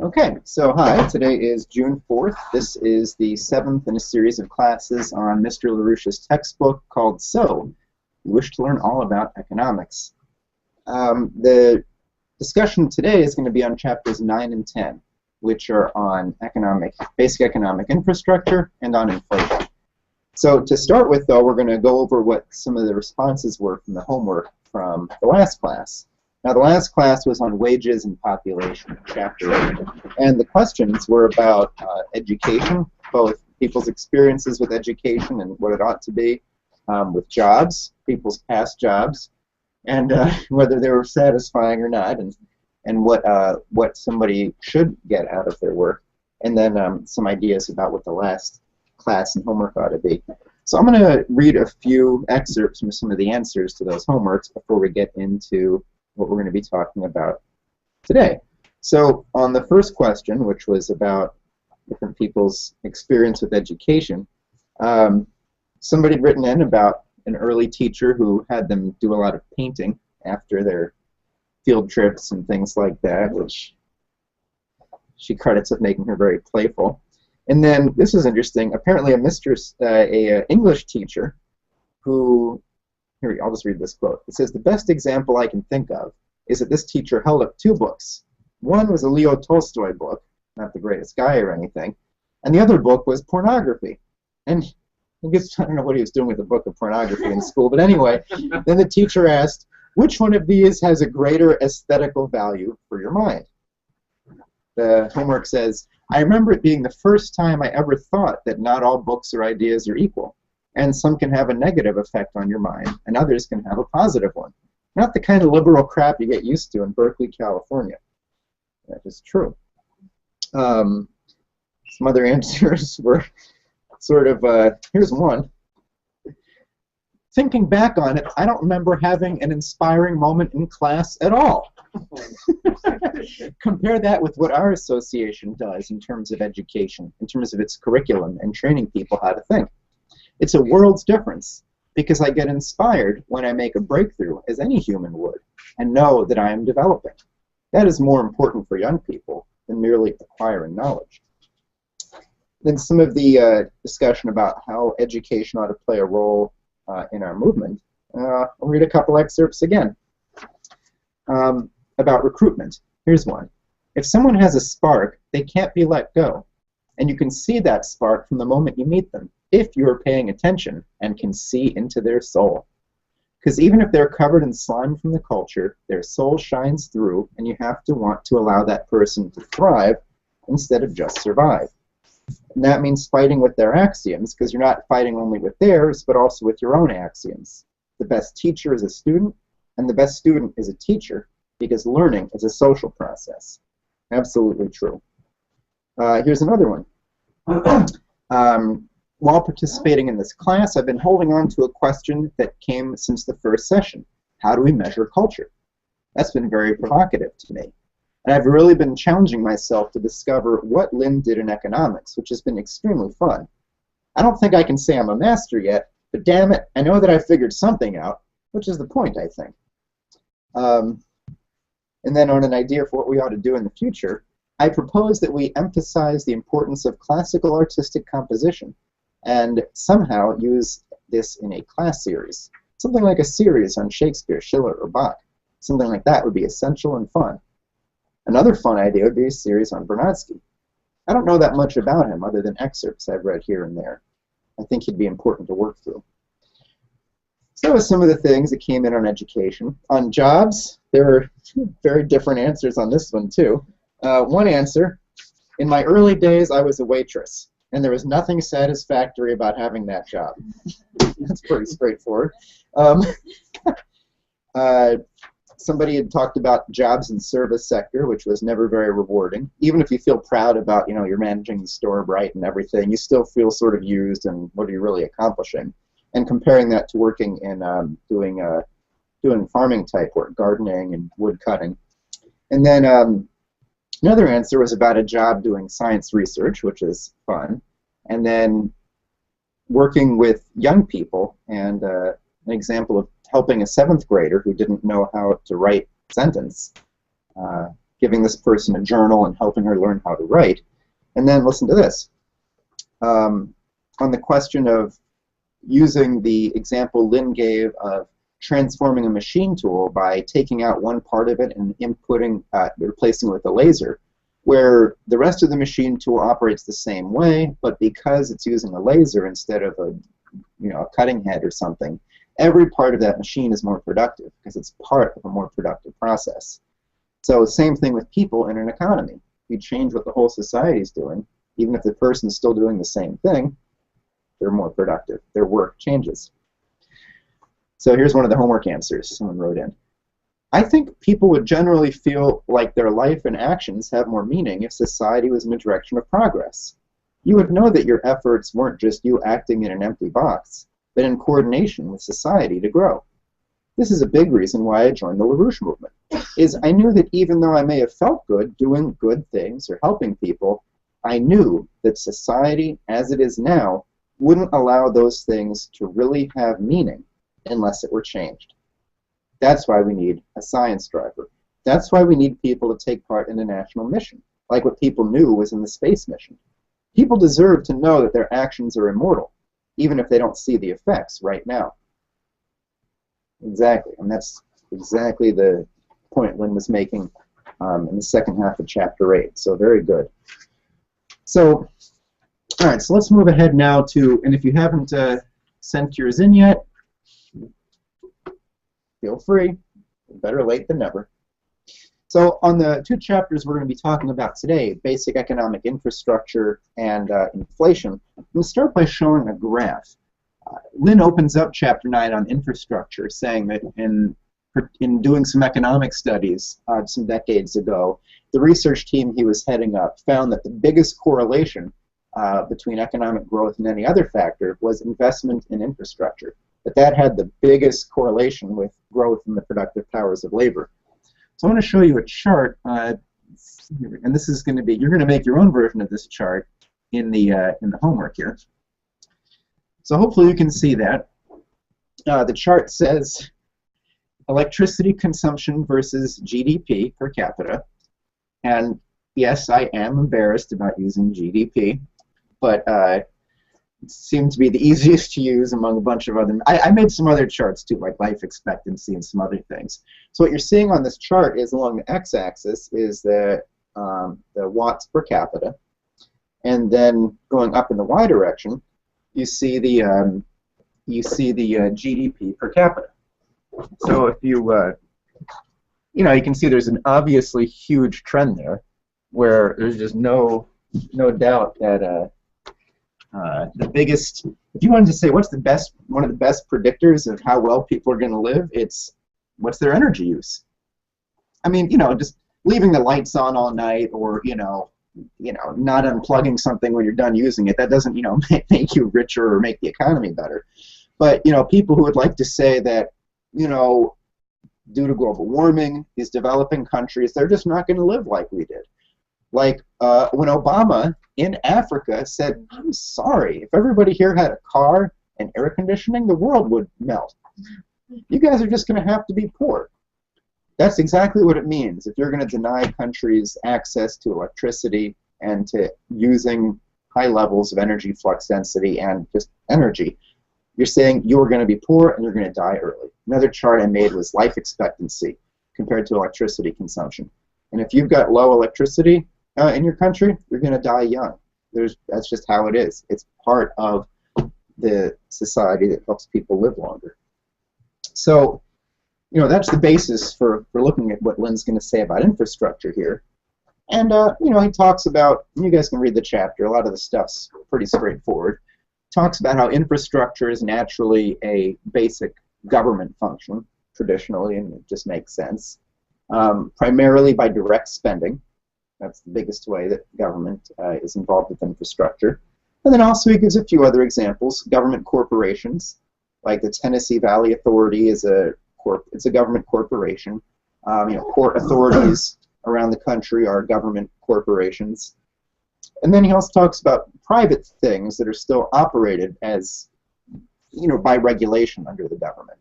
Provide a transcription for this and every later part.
Okay, so hi, today is June 4th. This is the 7th in a series of classes on Mr. LaRouche's textbook called So, You Wish to Learn All About Economics. The discussion today is going to be on chapters 9 and 10, which are on basic economic infrastructure and on inflation. So to start with, though, we're going to go over what some of the responses were from the homework from the last class. Now, the last class was on wages and population, chapter 8, and the questions were about education, both people's experiences with education and what it ought to be, with jobs, people's past jobs, and whether they were satisfying or not, and what somebody should get out of their work, and then some ideas about what the last class and homework ought to be. So I'm going to read a few excerpts from some of the answers to those homeworks before we get into what we're going to be talking about today. So on the first question, which was about different people's experience with education, somebody had written in about an early teacher who had them do a lot of painting after their field trips and things like that, which she credits with making her very playful. And then this is interesting. Apparently, a English teacher who, here, I'll just read this quote. It says, "The best example I can think of is that this teacher held up two books. One was a Leo Tolstoy book, not the greatest guy or anything, and the other book was pornography." And I guess I don't know what he was doing with a book of pornography in school, but anyway, then the teacher asked, "Which one of these has a greater aesthetical value for your mind?" The homework says, "I remember it being the first time I ever thought that not all books or ideas are equal, and some can have a negative effect on your mind, and others can have a positive one. Not the kind of liberal crap you get used to in Berkeley, California." That is true. Some other answers were sort of, here's one. "Thinking back on it, I don't remember having an inspiring moment in class at all." Compare that with what our association does in terms of education, in terms of its curriculum and training people how to think. It's a world's difference, because I get inspired when I make a breakthrough, as any human would, and know that I am developing. That is more important for young people than merely acquiring knowledge. Then some of the discussion about how education ought to play a role in our movement. I'll read a couple excerpts again. About recruitment. Here's one. "If someone has a spark, they can't be let go. And you can see that spark from the moment you meet them, if you are paying attention and can see into their soul. Because even if they're covered in slime from the culture, their soul shines through, and you have to want to allow that person to thrive instead of just survive. And that means fighting with their axioms, because you're not fighting only with theirs, but also with your own axioms. The best teacher is a student, and the best student is a teacher, because learning is a social process." Absolutely true. Here's another one. "While participating in this class, I've been holding on to a question that came since the first session. How do we measure culture? That's been very provocative to me. And I've really been challenging myself to discover what Lynn did in economics, which has been extremely fun. I don't think I can say I'm a master yet, but damn it, I know that I figured something out, which is the point, I think." And then on an idea for what we ought to do in the future, "I propose that we emphasize the importance of classical artistic composition and somehow use this in a class series. Something like a series on Shakespeare, Schiller, or Bach. Something like that would be essential and fun. Another fun idea would be a series on Bernardsky. I don't know that much about him other than excerpts I've read here and there. I think he'd be important to work through." So that was some of the things that came in on education. On jobs, there were very different answers on this one, too. One answer, "In my early days, I was a waitress, and there was nothing satisfactory about having that job." That's pretty straightforward. Somebody had talked about jobs in service sector, which was never very rewarding. Even if you feel proud about, you're managing the store right and everything, you still feel sort of used, and what are you really accomplishing? And comparing that to working in doing farming type work, gardening and wood cutting. And then another answer was about a job doing science research, which is fun. And then working with young people, and an example of helping a 7th grader who didn't know how to write a sentence giving this person a journal and helping her learn how to write. And then listen to this. On the question of using the example Lynn gave of transforming a machine tool by taking out one part of it and replacing it with a laser, where the rest of the machine tool operates the same way, but because it's using a laser instead of a cutting head or something, every part of that machine is more productive because it's part of a more productive process. So same thing with people in an economy. If you change what the whole society is doing, even if the person's still doing the same thing, they're more productive. Their work changes. So here's one of the homework answers someone wrote in. I think people would generally feel like their life and actions have more meaning if society was in a direction of progress. You would know that your efforts weren't just you acting in an empty box, but in coordination with society to grow. This is a big reason why I joined the LaRouche movement, is I knew that even though I may have felt good doing good things or helping people, I knew that society, as it is now, wouldn't allow those things to really have meaning unless it were changed. That's why we need a science driver. That's why we need people to take part in a national mission, like what people knew was in the space mission. People deserve to know that their actions are immortal, even if they don't see the effects right now. Exactly, and that's exactly the point Lynn was making in the second half of chapter 8, so very good. So, all right, so let's move ahead now to, and if you haven't sent yours in yet, feel free. Better late than never. So on the two chapters we're going to be talking about today, basic economic infrastructure and inflation, we'll start by showing a graph. Lynn opens up chapter 9 on infrastructure, saying that in doing some economic studies some decades ago, the research team he was heading up found that the biggest correlation between economic growth and any other factor was investment in infrastructure. That had the biggest correlation with growth in the productive powers of labor. So I want to show you a chart, and this is going to be, you're going to make your own version of this chart in the homework here. So hopefully you can see that. The chart says electricity consumption versus GDP per capita. And yes, I am embarrassed about using GDP, but it seemed to be the easiest to use among a bunch of other. I made some other charts too, like life expectancy and some other things. So what you're seeing on this chart is along the x-axis is the watts per capita, and then going up in the y direction, you see the GDP per capita. So if you you can see there's an obviously huge trend there, where there's just no doubt that the biggest, if you wanted to say what's one of the best predictors of how well people are going to live, it's what's their energy use. I mean, just leaving the lights on all night, or not unplugging something when you're done using it, that doesn't make you richer or make the economy better. But people who would like to say that due to global warming, these developing countries, they're just not going to live like we did. Like when Obama in Africa said, I'm sorry, if everybody here had a car and air conditioning, the world would melt. You guys are just going to have to be poor. That's exactly what it means. If you're going to deny countries access to electricity and to using high levels of energy flux density and just energy, you're saying you're going to be poor and you're going to die early. Another chart I made was life expectancy compared to electricity consumption. And if you've got low electricity in your country, you're going to die young. That's just how it is. It's part of the society that helps people live longer. So, that's the basis for looking at what Lynn's going to say about infrastructure here. And, he talks about, you guys can read the chapter, a lot of the stuff's pretty straightforward. Talks about how infrastructure is naturally a basic government function, traditionally, and it just makes sense. Primarily by direct spending. That's the biggest way that government is involved with infrastructure. And then also he gives a few other examples. Government corporations, like the Tennessee Valley Authority is it's a government corporation. Port authorities around the country are government corporations. And then he also talks about private things that are still operated as, by regulation under the government.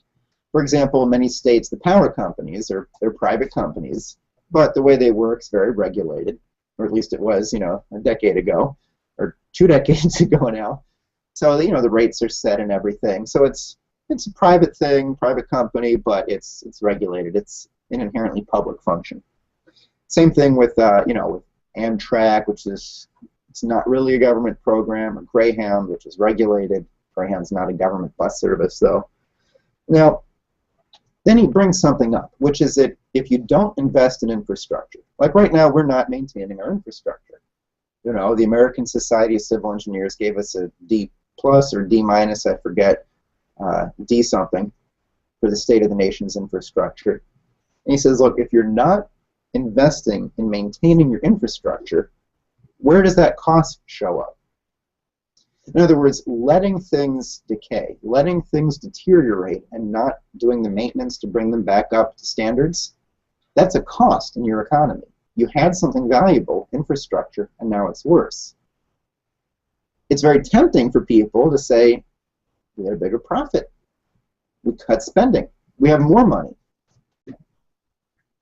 For example, in many states, the power companies they're private companies, but the way they work is very regulated, or at least it was, a decade ago, or 2 decades ago now. So, the rates are set and everything. So it's a private thing, private company, but it's regulated. It's an inherently public function. Same thing with, with Amtrak, which is, it's not really a government program, or Greyhound, which is regulated. Greyhound's not a government bus service, though. Now, then he brings something up, which is that if you don't invest in infrastructure, like right now we're not maintaining our infrastructure. The American Society of Civil Engineers gave us a D+ or D-, I forget, D something for the state of the nation's infrastructure. And he says, look, if you're not investing in maintaining your infrastructure, where does that cost show up? In other words, letting things decay, letting things deteriorate and not doing the maintenance to bring them back up to standards, that's a cost in your economy. You had something valuable, infrastructure, and now it's worse. It's very tempting for people to say, we had a bigger profit. We cut spending. We have more money.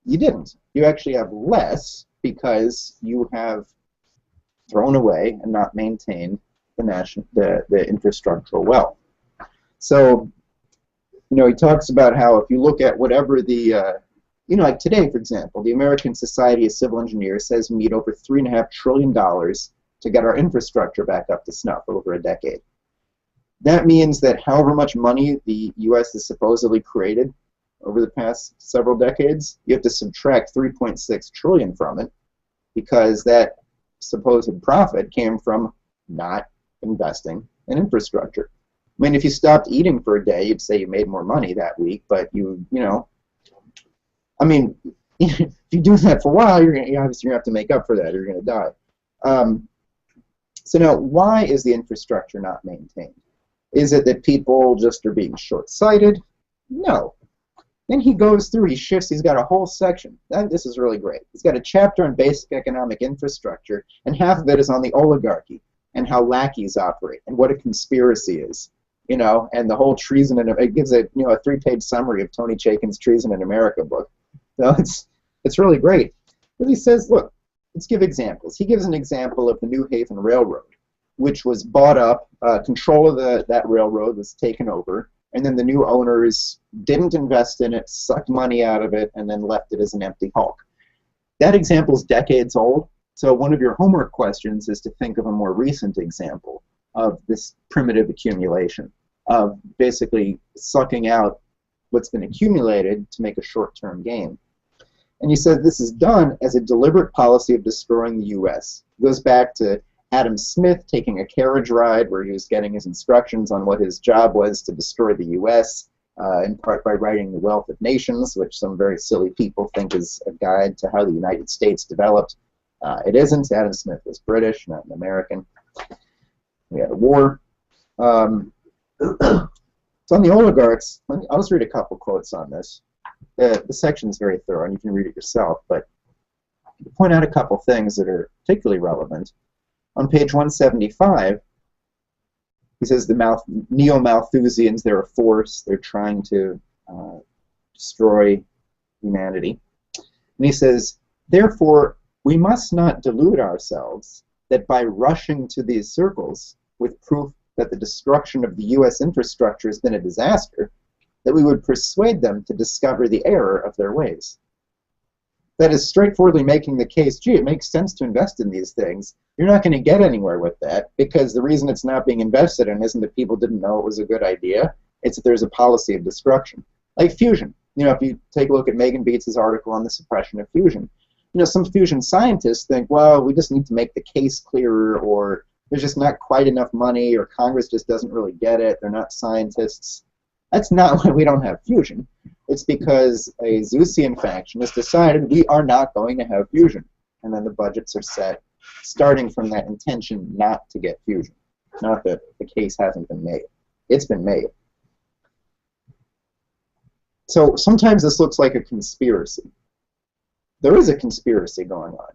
You didn't. You actually have less because you have thrown away and not maintained the infrastructural wealth. So, he talks about how if you look at whatever the, like today, for example, the American Society of Civil Engineers says we need over $3.5 trillion to get our infrastructure back up to snuff over a decade. That means that however much money the U.S. has supposedly created over the past several decades, you have to subtract $3.6 trillion from it, because that supposed profit came from not investing in infrastructure. I mean, if you stopped eating for a day, you'd say you made more money that week, but I mean, if you do that for a while, you're obviously going to have to make up for that, or you're going to die. So now, why is the infrastructure not maintained? Is it that people just are being short-sighted? No. Then he goes through, he's got a whole section. This is really great. He's got a chapter on basic economic infrastructure, and half of it is on the oligarchy and how lackeys operate and what a conspiracy is, and the whole treason. And it gives a 3-page summary of Tony Chaikin's Treason in America book. So it's really great. But he says, look, let's give examples. He gives an example of the New Haven Railroad, which was bought up. Control of that railroad was taken over. And then the new owners didn't invest in it, sucked money out of it, and then left it as an empty hulk. That example's decades old, so one of your homework questions is to think of a more recent example of this primitive accumulation, of basically sucking out what's been accumulated to make a short-term gain. And you said this is done as a deliberate policy of destroying the U.S. It goes back to Adam Smith taking a carriage ride where he was getting his instructions on what his job was to destroy the U.S., in part by writing The Wealth of Nations, which some very silly people think is a guide to how the United States developed. It isn't. Adam Smith was British, not an American. We had a war. So on the oligarchs, I'll just read a couple quotes on this. The section is very thorough, and you can read it yourself, but to point out a couple things that are particularly relevant. On page 175, he says the Neo-Malthusians, they're a force. They're trying to destroy humanity. And he says, therefore, we must not delude ourselves that by rushing to these circles with proof that the destruction of the U.S. infrastructure has been a disaster, that we would persuade them to discover the error of their ways. That is straightforwardly making the case, gee, it makes sense to invest in these things. You're not going to get anywhere with that, because the reason it's not being invested in isn't that people didn't know it was a good idea. It's that there's a policy of destruction. Like fusion. If you take a look at Megan Beats's article on the suppression of fusion, some fusion scientists think, well, we just need to make the case clearer, or there's just not quite enough money, or Congress just doesn't really get it. They're not scientists. That's not why we don't have fusion. It's because a Zeusian faction has decided we are not going to have fusion. And then the budgets are set starting from that intention not to get fusion. Not that the case hasn't been made. It's been made. So sometimes this looks like a conspiracy. There is a conspiracy going on.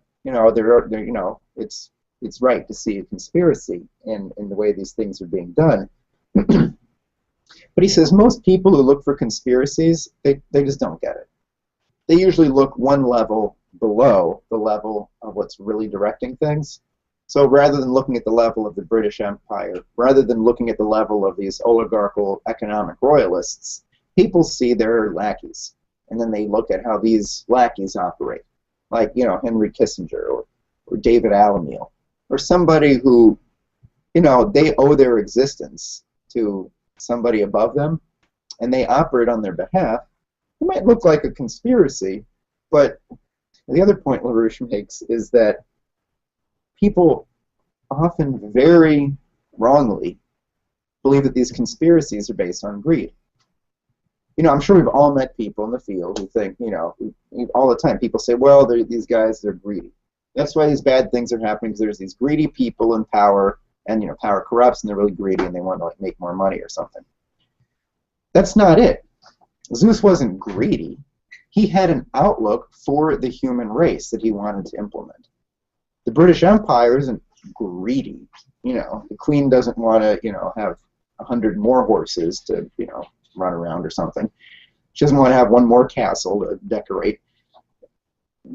It's right to see a conspiracy in the way these things are being done. But he says most people who look for conspiracies, they just don't get it. They usually look one level below the level of what's really directing things. So rather than looking at the level of the British Empire, rather than looking at the level of these oligarchical economic royalists, people see their lackeys, and then they look at how these lackeys operate, like, you know, Henry Kissinger or David Allenmeal, or somebody who, you know, they owe their existence to somebody above them, and they operate on their behalf. It might look like a conspiracy, but the other point LaRouche makes is that people often very wrongly believe that these conspiracies are based on greed. You know, I'm sure we've all met people in the field who think, you know, all the time people say, well, these guys, they're greedy. That's why these bad things are happening, because there's these greedy people in power, and, you know, power corrupts, and they're really greedy, and they want to, like, make more money or something. That's not it. Zeus wasn't greedy. He had an outlook for the human race that he wanted to implement. The British Empire isn't greedy. You know, the Queen doesn't want to, you know, have 100 more horses to, you know, run around or something. She doesn't want to have one more castle to decorate.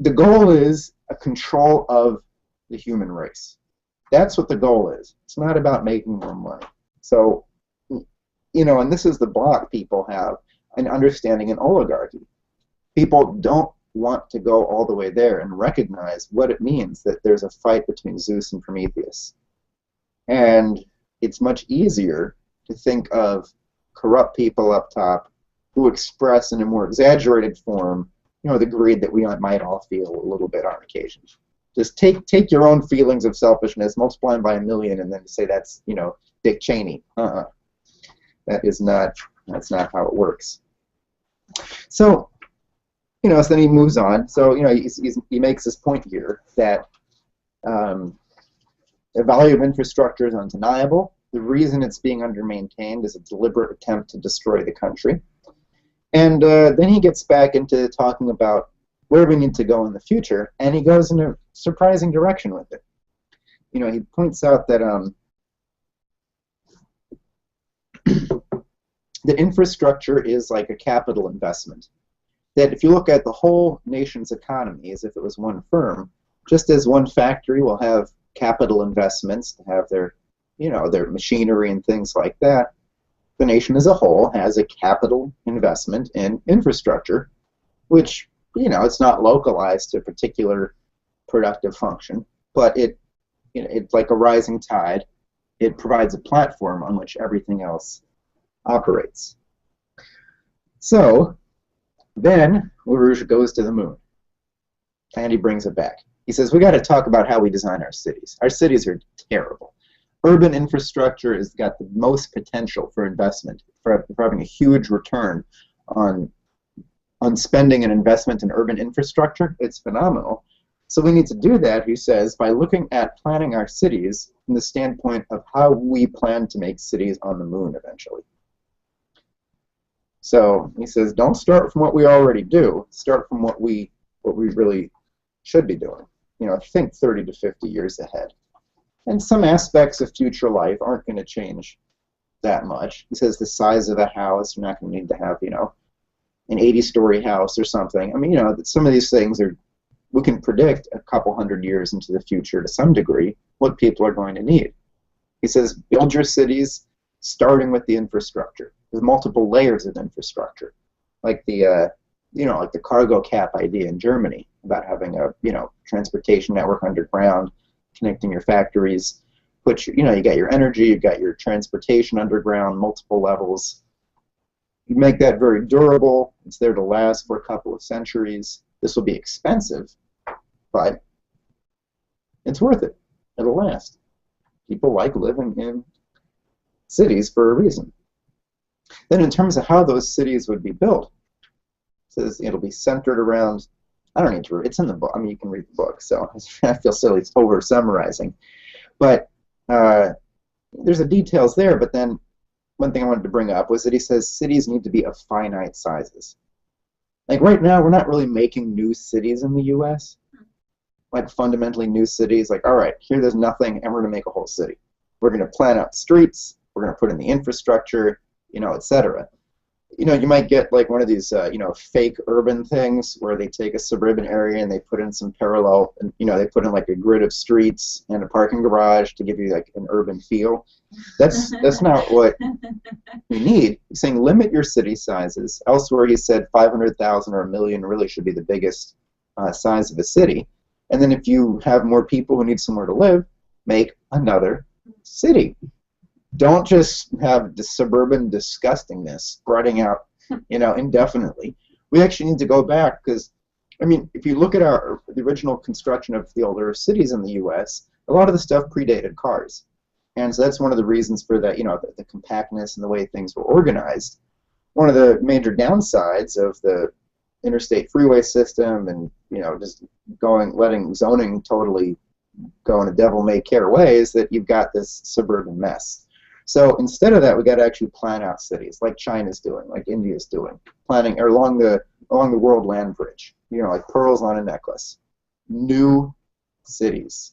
The goal is a control of the human race. That's what the goal is. It's not about making more money. So, you know, and this is the block people have in understanding an oligarchy. People don't want to go all the way there and recognize what it means that there's a fight between Zeus and Prometheus. And it's much easier to think of corrupt people up top who express in a more exaggerated form, you know, the greed that we might all feel a little bit on occasion. Just take your own feelings of selfishness, multiply them by 1,000,000, and then say that's, you know, Dick Cheney. That's not how it works. So, you know, so then he moves on. So, you know, he makes this point here that the value of infrastructure is undeniable. The reason it's being undermaintained is a deliberate attempt to destroy the country. And then he gets back into talking about where we need to go in the future, and he goes in a surprising direction with it. You know, he points out that that infrastructure is like a capital investment. That if you look at the whole nation's economy as if it was one firm, just as one factory will have capital investments to have their, you know, their machinery and things like that, the nation as a whole has a capital investment in infrastructure, which, you know, it's not localized to a particular productive function, but it, you know, it's like a rising tide. It provides a platform on which everything else operates. So then LaRouche goes to the moon, and he brings it back. He says, we got to talk about how we design our cities. Our cities are terrible. Urban infrastructure has got the most potential for investment, for having a huge return on spending and investment in urban infrastructure. It's phenomenal. So we need to do that, he says, by looking at planning our cities from the standpoint of how we plan to make cities on the moon eventually. So he says, don't start from what we already do. Start from what we really should be doing. You know, think 30 to 50 years ahead. And some aspects of future life aren't going to change that much. He says the size of a house, you're not going to need to have, you know, an 80-story house or something. I mean, you know, some of these things are, we can predict a couple hundred years into the future to some degree what people are going to need. He says, build your cities starting with the infrastructure. There's multiple layers of infrastructure, like the, you know, like the cargo cap idea in Germany about having a, you know, transportation network underground, connecting your factories. You know, you got your energy, you got your transportation underground, multiple levels. You make that very durable. It's there to last for a couple of centuries. This will be expensive, but it's worth it. It'll last. People like living in cities for a reason. Then in terms of how those cities would be built, it says it'll be centered around, I don't need to read, it's in the book. I mean, you can read the book, so I feel silly, it's over summarizing. But there's the details there, but then one thing I wanted to bring up was that he says cities need to be of finite sizes. Like right now, we're not really making new cities in the U.S., like fundamentally new cities. Like, all right, here there's nothing, and we're going to make a whole city. We're going to plan out streets, we're going to put in the infrastructure, you know, etc. You might get like one of these, fake urban things where they take a suburban area and they put in some parallel, and they put in like a grid of streets and a parking garage to give you like an urban feel. That's not what we need. He's saying limit your city sizes. Elsewhere, he said 500,000 or a million really should be the biggest size of a city. And then if you have more people who need somewhere to live, make another city. Don't just have the suburban disgustingness spreading out, indefinitely. We actually need to go back because, if you look at the original construction of the older cities in the U.S., a lot of the stuff predated cars. And so that's one of the reasons for that, the compactness and the way things were organized. One of the major downsides of the interstate freeway system and, just letting zoning totally go in a devil-may-care way is that you've got this suburban mess. So instead of that, we got to actually plan out cities, like China's doing, like India's doing, planning along the world land bridge, like pearls on a necklace. New cities,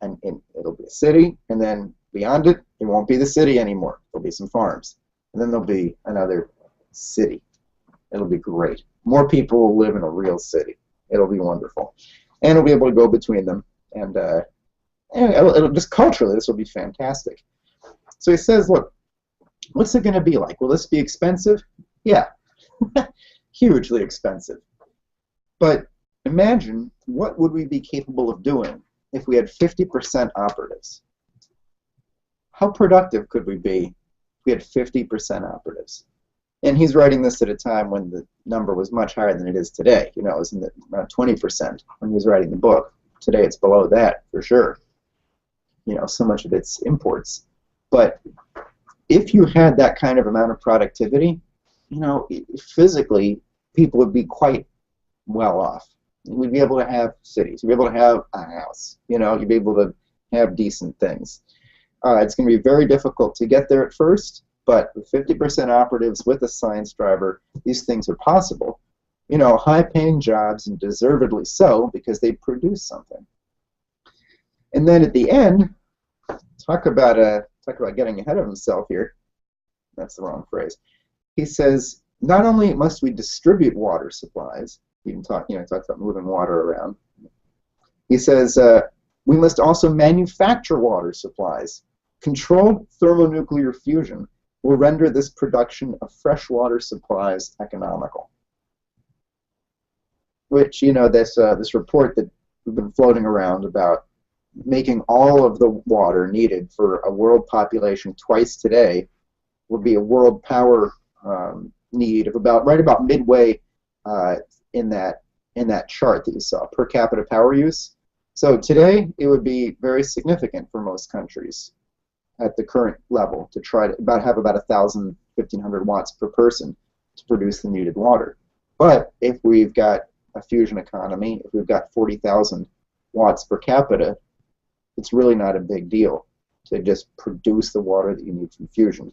and it'll be a city, and then beyond it, it won't be the city anymore. There'll be some farms, and then there'll be another city. It'll be great. More people will live in a real city. It'll be wonderful, and we'll be able to go between them, and it'll just culturally, this will be fantastic. So he says, look, what's it going to be like? Will this be expensive? Yeah, hugely expensive. But imagine, what would we be capable of doing if we had 50% operatives? How productive could we be if we had 50% operatives? And he's writing this at a time when the number was much higher than it is today. It was in around 20% when he was writing the book. Today it's below that, for sure. So much of it's imports. But if you had that kind of amount of productivity, physically, people would be quite well off. We'd be able to have cities. We'd be able to have a house. You'd be able to have decent things. It's going to be very difficult to get there at first, but with 50% operatives with a science driver, these things are possible. High-paying jobs, and deservedly so, because they produce something. And then at the end, talk about getting ahead of himself here. That's the wrong phrase. He says, not only must we distribute water supplies, he talks about moving water around. He says, we must also manufacture water supplies. Controlled thermonuclear fusion will render this production of fresh water supplies economical. Which, this report that we've been floating around about making all of the water needed for a world population twice today would be a world power need of right about midway in that chart that you saw, per capita power use. So today it would be very significant for most countries at the current level to try to have about 1,000, 1,500 watts per person to produce the needed water. But if we've got a fusion economy, if we've got 40,000 watts per capita, it's really not a big deal to just produce the water that you need from fusion.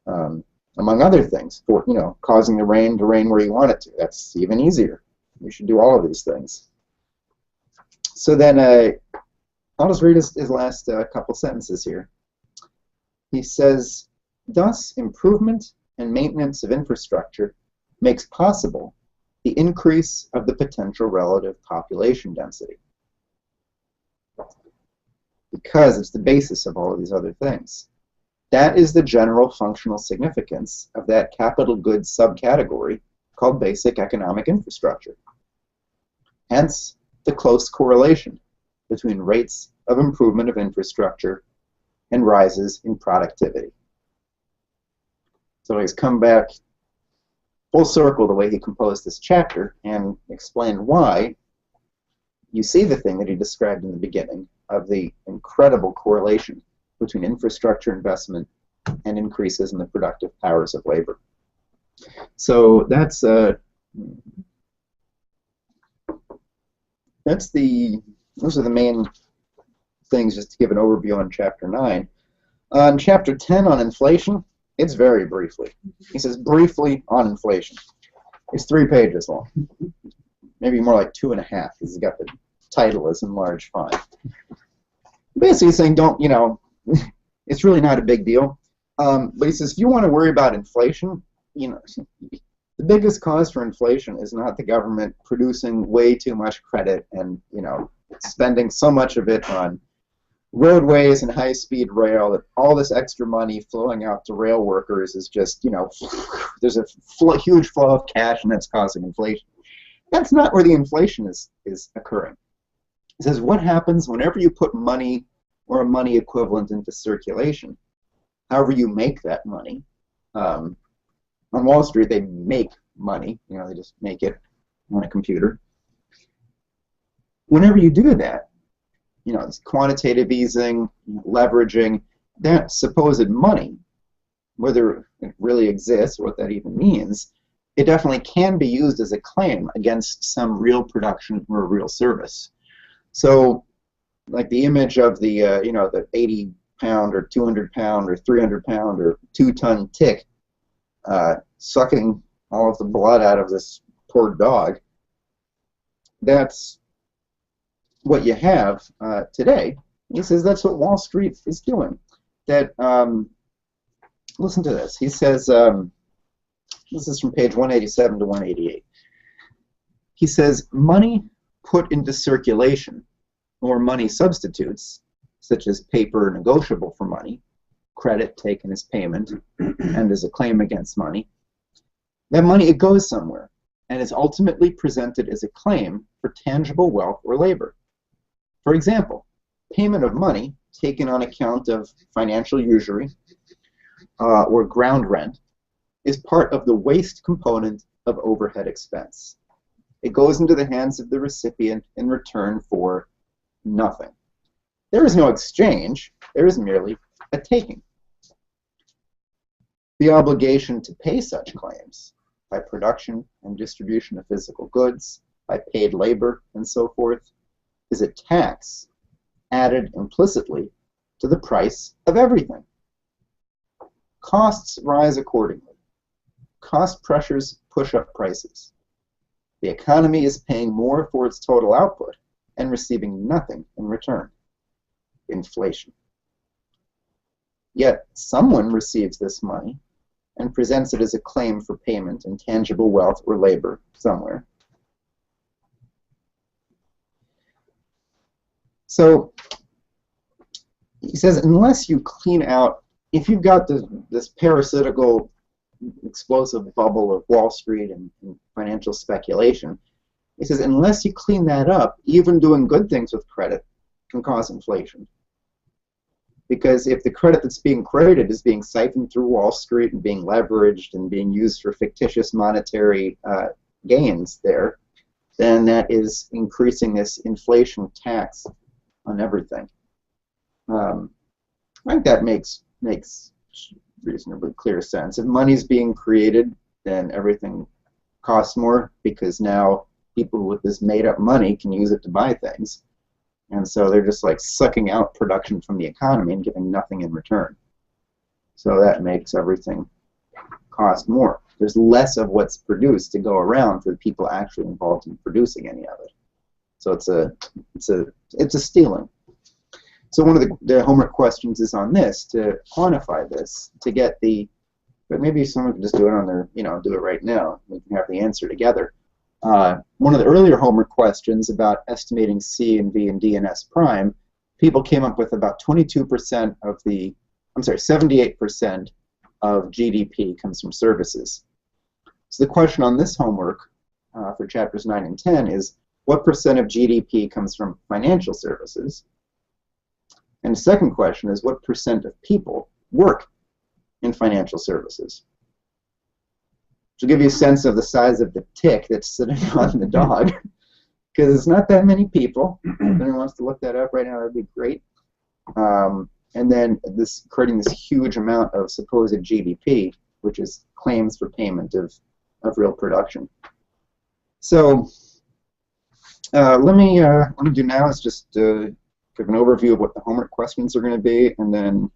Among other things, for causing the rain to rain where you want it to. That's even easier. We should do all of these things. So then, I'll just read his last couple sentences here. He says, thus, improvement and maintenance of infrastructure makes possible the increase of the potential relative population density, because it's the basis of all of these other things. That is the general functional significance of that capital goods subcategory called basic economic infrastructure. Hence, the close correlation between rates of improvement of infrastructure and rises in productivity. So he's come back full circle the way he composed this chapter and explained why you see the thing that he described in the beginning of the incredible correlation between infrastructure investment and increases in the productive powers of labor. So those are the main things, just to give an overview on Chapter 9. On Chapter 10 on inflation, it's very briefly. He says briefly on inflation. It's 3 pages long. Maybe more like 2.5, because he's got the title as in large font. Basically saying it's really not a big deal. But he says if you want to worry about inflation, you know, the biggest cause for inflation is not the government producing way too much credit and, you know, spending so much of it on roadways and high-speed rail that all this extra money flowing out to rail workers is just, you know, there's a huge flow of cash and that's causing inflation. That's not where the inflation is occurring. It says what happens whenever you put money or a money equivalent into circulation, however you make that money. On Wall Street, they make money. You know, they just make it on a computer. Whenever you do that, you know, it's quantitative easing, leveraging, that supposed money, whether it really exists or what that even means, it definitely can be used as a claim against some real production or a real service. So, like the image of the, you know, the 80-pound or 200-pound or 300-pound or 2-ton tick sucking all of the blood out of this poor dog, that's what you have today. He says that's what Wall Street is doing. That, listen to this. He says, this is from page 187 to 188. He says, money put into circulation, or money substitutes, such as paper negotiable for money, credit taken as payment, and as a claim against money, that money, it goes somewhere, and is ultimately presented as a claim for tangible wealth or labor. For example, payment of money taken on account of financial usury or ground rent is part of the waste component of overhead expense. It goes into the hands of the recipient in return for nothing. There is no exchange, there is merely a taking. The obligation to pay such claims by production and distribution of physical goods, by paid labor, and so forth, is a tax added implicitly to the price of everything. Costs rise accordingly. Cost pressures push up prices. The economy is paying more for its total output and receiving nothing in return. Inflation. Yet someone receives this money and presents it as a claim for payment in tangible wealth or labor somewhere. So he says, unless you clean out, if you've got this parasitical, explosive bubble of Wall Street and financial speculation, he says, unless you clean that up, even doing good things with credit can cause inflation. Because if the credit that's being created is being siphoned through Wall Street and being leveraged and being used for fictitious monetary gains there, then that is increasing this inflation tax on everything. I think that makes reasonably clear sense. If money's being created, then everything costs more because now people with this made-up money can use it to buy things. And so they're just like sucking out production from the economy and giving nothing in return. So that makes everything cost more. There's less of what's produced to go around for the people actually involved in producing any of it. So it's a stealing. So one of the homework questions is on this, to quantify this, to get the, but maybe someone can just do it on their, you know, do it right now. We can have the answer together. One of the earlier homework questions about estimating C and V and D and S prime, people came up with about 22% of the, 78% of GDP comes from services. So the question on this homework for chapters 9 and 10 is, what percent of GDP comes from financial services? And the second question is, what percent of people work in financial services? To give you a sense of the size of the tick that's sitting on the dog, because it's not that many people. If anyone wants to look that up right now, that'd be great. And then this creating this huge amount of supposed GDP, which is claims for payment of real production. So what I'm do now is just give an overview of what the homework questions are going to be, and then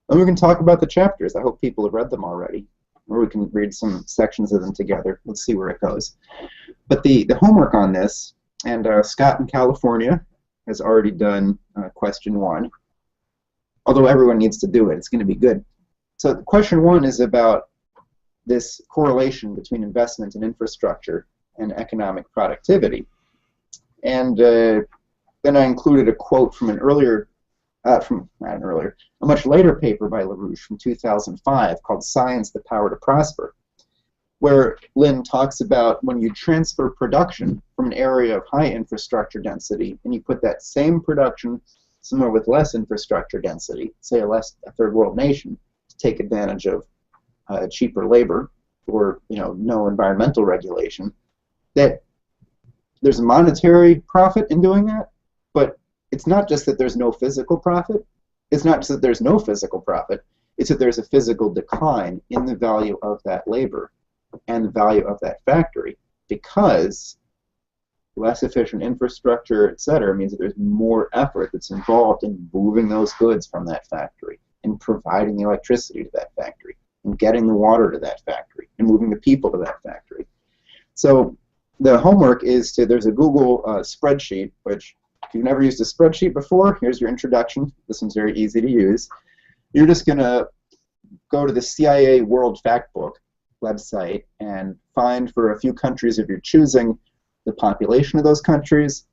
we can talk about the chapters. I hope people have read them already, or we can read some sections of them together. Let's see where it goes. But the homework on this, and Scott in California has already done question 1. Although everyone needs to do it, it's going to be good. So question one is about this correlation between investment in infrastructure and economic productivity. And then I included a quote from a much later paper by LaRouche from 2005 called Science, the Power to Prosper, where Lynn talks about when you transfer production from an area of high infrastructure density and you put that same production somewhere with less infrastructure density, say a third world nation, to take advantage of cheaper labor or no environmental regulation, that there's a monetary profit in doing that, but it's not just that there's no physical profit. It's not just that there's no physical profit. It's that there's a physical decline in the value of that labor and the value of that factory, because less efficient infrastructure, etc., means that there's more effort that's involved in moving those goods from that factory and providing the electricity to that factory and getting the water to that factory and moving the people to that factory. So the homework is there's a Google spreadsheet, which if you've never used a spreadsheet before, here's your introduction. This one's very easy to use. You're just going to go to the CIA World Factbook website and find, for a few countries of your choosing, the population of those countries,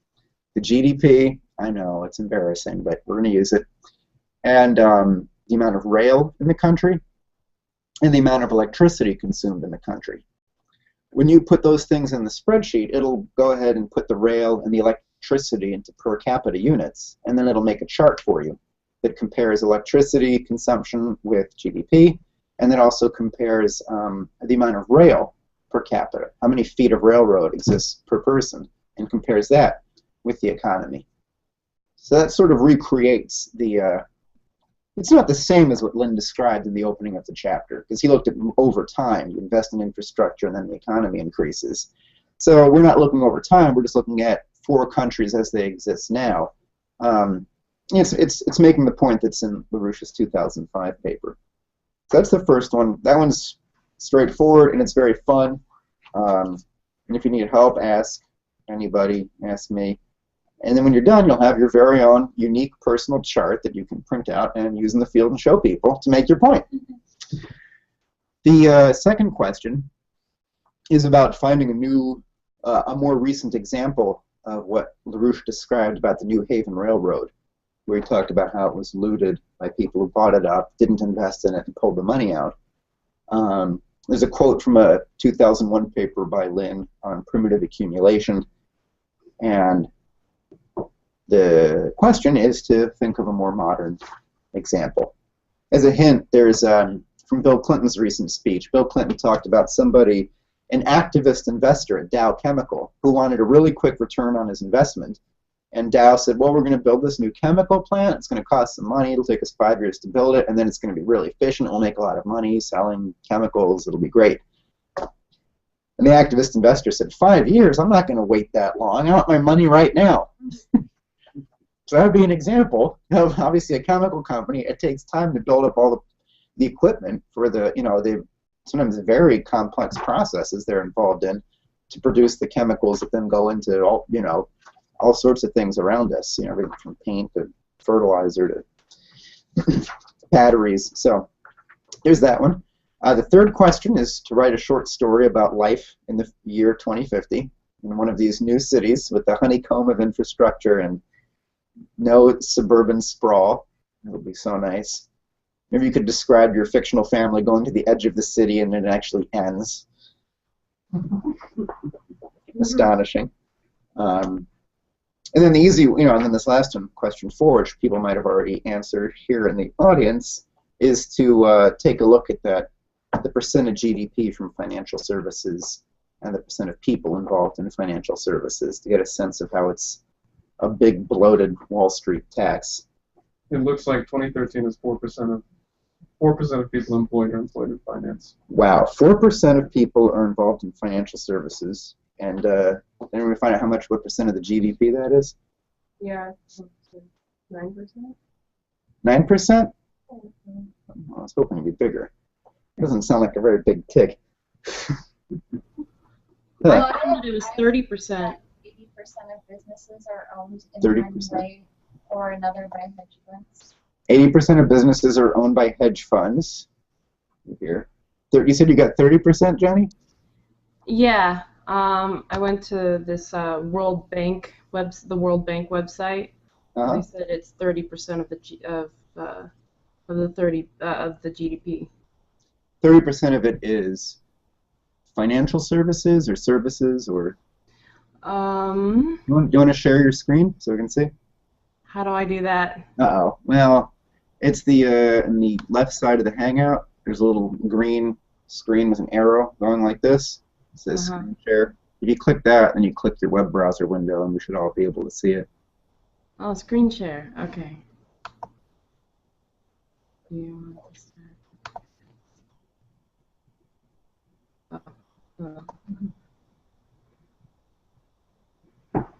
the GDP, I know it's embarrassing, but we're going to use it, and the amount of rail in the country, and the amount of electricity consumed in the country. When you put those things in the spreadsheet, it'll go ahead and put the rail and the electricity into per capita units, and then it'll make a chart for you that compares electricity consumption with GDP, and then also compares the amount of rail per capita, how many feet of railroad exists per person, and compares that with the economy. So that sort of recreates the, it's not the same as what Lynn described in the opening of the chapter, because he looked at over time. You invest in infrastructure and then the economy increases. So we're not looking over time, we're just looking at 4 countries as they exist now. It's making the point that's in LaRouche's 2005 paper. So that's the first one. That one's straightforward and it's very fun. And if you need help, ask anybody, ask me. And then when you're done, you'll have your very own unique personal chart that you can print out and use in the field and show people to make your point. The second question is about finding a more recent example of what LaRouche described about the New Haven Railroad, where he talked about how it was looted by people who bought it up, didn't invest in it, and pulled the money out. There's a quote from a 2001 paper by Lynn on primitive accumulation, and the question is to think of a more modern example. As a hint, there's from Bill Clinton's recent speech. Bill Clinton talked about somebody, an activist investor at Dow Chemical, who wanted a really quick return on his investment. And Dow said, well, we're going to build this new chemical plant. It's going to cost some money. It'll take us 5 years to build it, and then it's going to be really efficient. We'll make a lot of money selling chemicals. It'll be great. And the activist investor said, 5 years? I'm not going to wait that long. I want my money right now. So that would be an example of, obviously, a chemical company. It takes time to build up all the equipment for the, the sometimes very complex processes they're involved in to produce the chemicals that then go into all sorts of things around us, everything from paint to fertilizer to batteries. So there's that one. The third question is to write a short story about life in the year 2050 in one of these new cities with the honeycomb of infrastructure and no suburban sprawl. It would be so nice. Maybe you could describe your fictional family going to the edge of the city and it actually ends. Astonishing. And then the easy, and then this last one, question 4, which people might have already answered here in the audience, is to take a look at the percent of GDP from financial services and the percent of people involved in financial services to get a sense of how it's a big bloated Wall Street tax. It looks like 2013 is 4% of people employed are employed in finance. Wow, 4% of people are involved in financial services. And then we find out what percent of the GDP that is? Yeah, 9%. 9%? I was hoping it'd be bigger. Doesn't sound like a very big tick. Well, I thought it was 30%. 80% of businesses are owned in 30%. one way or another by hedge funds. 80% of businesses are owned by hedge funds. Here. You said you got 30%, Johnny? Yeah. I went to this the World Bank website. They said it's 30% of the GDP. 30% of it is financial services or services or. You want to share your screen so we can see? How do I do that? Uh-oh. Well, it's the in the left side of the Hangout. There's a little green screen with an arrow going like this. It says screen share. If you click that, then you click your web browser window, and we should all be able to see it. Oh, screen share. Okay.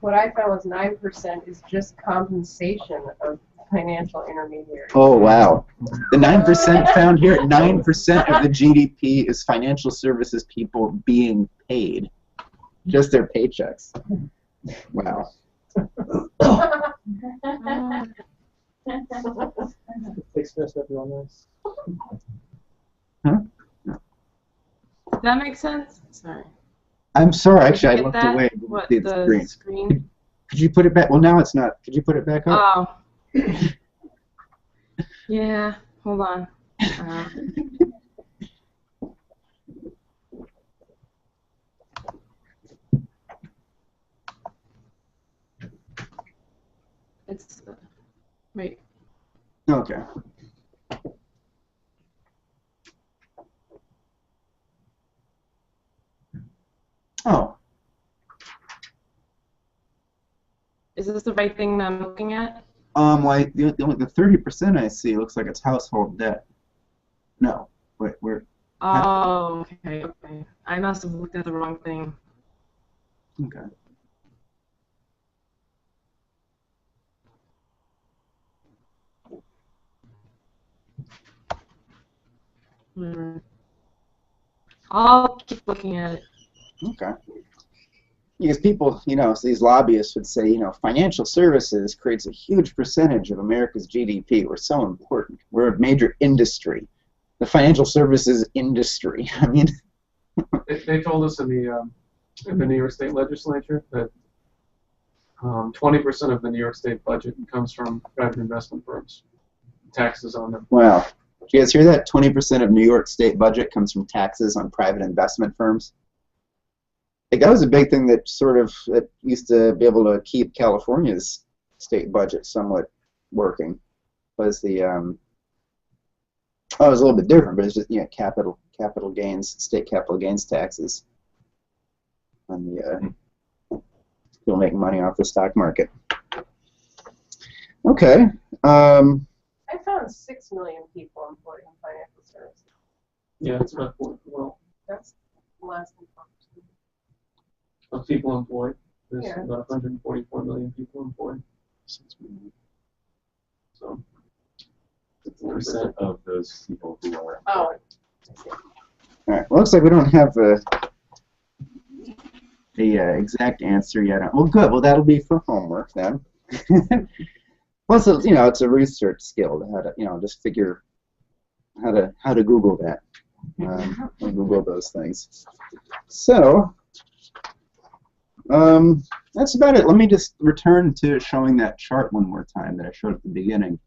What I found was 9% is just compensation of financial intermediaries. Oh, wow. The 9% found here, 9% of the GDP is financial services people being paid. Just their paychecks. Wow. Huh? Does that make sense? Sorry. I'm sorry, actually, I Get looked that? away. What, The the screen? Could you put it back? Well, now it's not. Could you put it back up? Oh. Yeah, hold on. It's, wait. Okay. Oh. Is this the right thing that I'm looking at? Like the 30% I see looks like it's household debt. No, wait, we're. Oh, okay. I must have looked at the wrong thing. Okay. I'll keep looking at it. Okay. Because people, so these lobbyists would say, financial services creates a huge percentage of America's GDP. We're so important. We're a major industry. The financial services industry. I mean. They told us in the New York State Legislature that 20% of the New York State budget comes from private investment firms, taxes on them. Wow. Did you guys hear that? 20% of New York State budget comes from taxes on private investment firms. Like, that was a big thing that that used to be able to keep California's state budget somewhat working. Was the it was a little bit different, but it's just capital gains, state capital gains taxes on the people making money off the stock market. Okay. I found 6 million people employed in financial services. Yeah, it's about That's less than 5%. Of people employed. There's Yeah. about 144 million people employed. 6 million. So. 6% of those people who are. Oh. All right. Well, looks like we don't have the exact answer yet. Well, good. Well, that'll be for homework then. Plus, it's a research skill to how to, just figure how to Google that. Google those things. So. That's about it. Let me just return to showing that chart one more time that I showed at the beginning.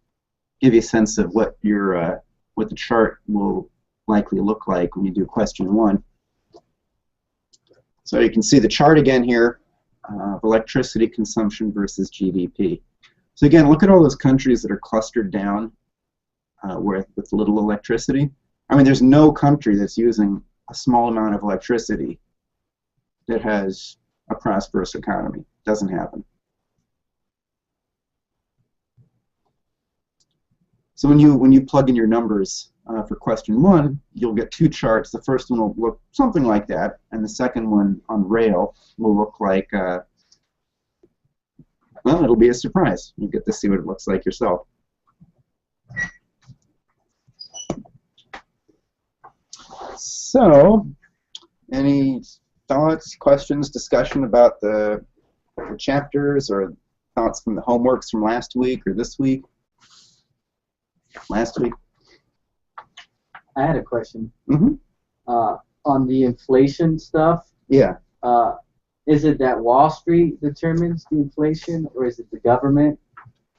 Give you a sense of what the chart will likely look like when you do question 1. So you can see the chart again here of electricity consumption versus GDP. So again, look at all those countries that are clustered down with little electricity. I mean, there's no country that's using a small amount of electricity that has a prosperous economy. Doesn't happen. So when you plug in your numbers for question 1, you'll get 2 charts. The first one will look something like that, and the second one on rail will look like, well, it'll be a surprise. You get to see what it looks like yourself. So, any thoughts, questions, discussion about the chapters, or thoughts from the homeworks from last week or this week? Last week? I had a question. Mm-hmm. On the inflation stuff. Yeah. Is it that Wall Street determines the inflation, or is it the government,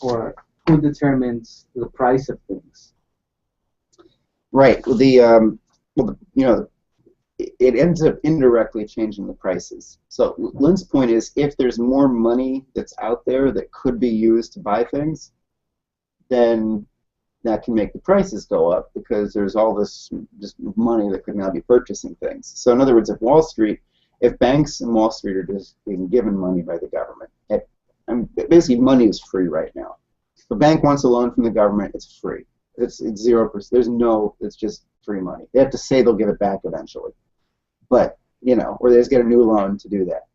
or who determines the price of things? Right. Well, it ends up indirectly changing the prices. So Lynn's point is, if there's more money that's out there that could be used to buy things, then that can make the prices go up because there's all this just money that could now be purchasing things. So in other words, if banks and Wall Street are just being given money by the government, basically money is free right now. If a bank wants a loan from the government, it's free. It's 0%. It's just free money. They have to say they'll give it back eventually, but or they just get a new loan to do that.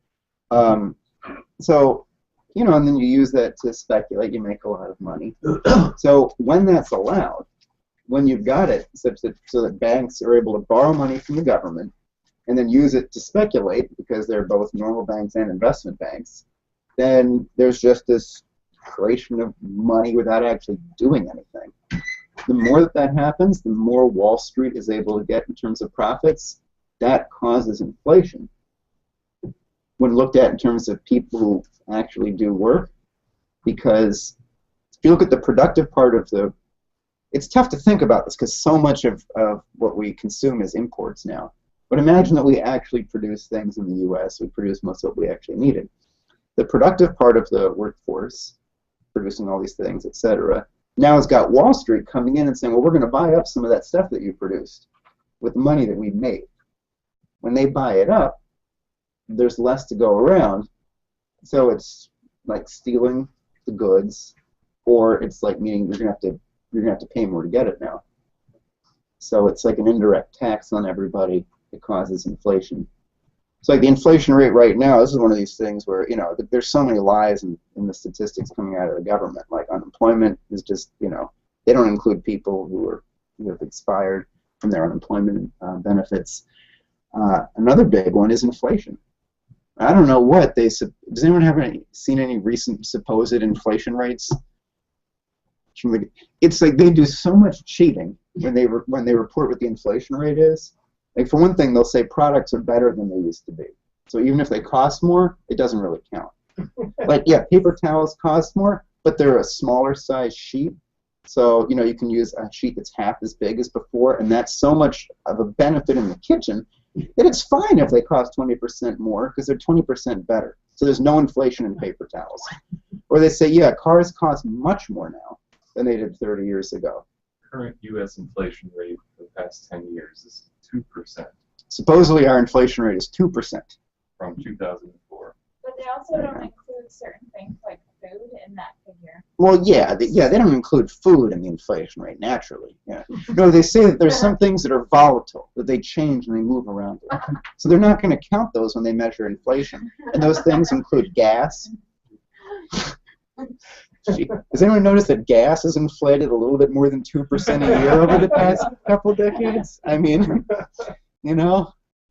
And then you use that to speculate. You make a lot of money. So when that's allowed, when you've got it so that banks are able to borrow money from the government and then use it to speculate because they're both normal banks and investment banks, then there's just this creation of money without actually doing anything. The more that happens, the more Wall Street is able to get in terms of profits. That causes inflation. When looked at in terms of people who actually do work, because if you look at the productive part of it's tough to think about this because so much of what we consume is imports now. But imagine that we actually produce things in the U.S. We produce most of what we actually needed. The productive part of the workforce, producing all these things, etc., now has got Wall Street coming in and saying, well, we're going to buy up some of that stuff that you produced with the money that we made. When they buy it up, there's less to go around. So it's like stealing the goods, or it's like meaning you're gonna have to pay more to get it now. So it's like an indirect tax on everybody. It causes inflation. So like the inflation rate right now, this is one of these things where there's so many lies in the statistics coming out of the government. Like unemployment is just they don't include people who have expired from their unemployment benefits. Another big one is inflation. I don't know what does anyone have seen any recent supposed inflation rates? It's like they do so much cheating when they report what the inflation rate is. Like for one thing, they'll say products are better than they used to be. So even if they cost more, it doesn't really count. Like yeah, paper towels cost more, but they're a smaller size sheet. So you can use a sheet that's half as big as before, and that's so much of a benefit in the kitchen that it's fine if they cost 20% more because they're 20% better. So there's no inflation in paper towels. Or they say, yeah, cars cost much more now than they did 30 years ago. Current U.S. inflation rate for the past 10 years is 2%. Supposedly our inflation rate is 2%. From 2004. But they also don't include certain things like food in that figure. Well, they don't include food in the inflation rate naturally. Yeah. No, they say that there's some things that are volatile, that they change and they move around it. So they're not going to count those when they measure inflation. And those things include gas. Has anyone noticed that gas has inflated a little bit more than 2% a year over the past couple decades? I mean,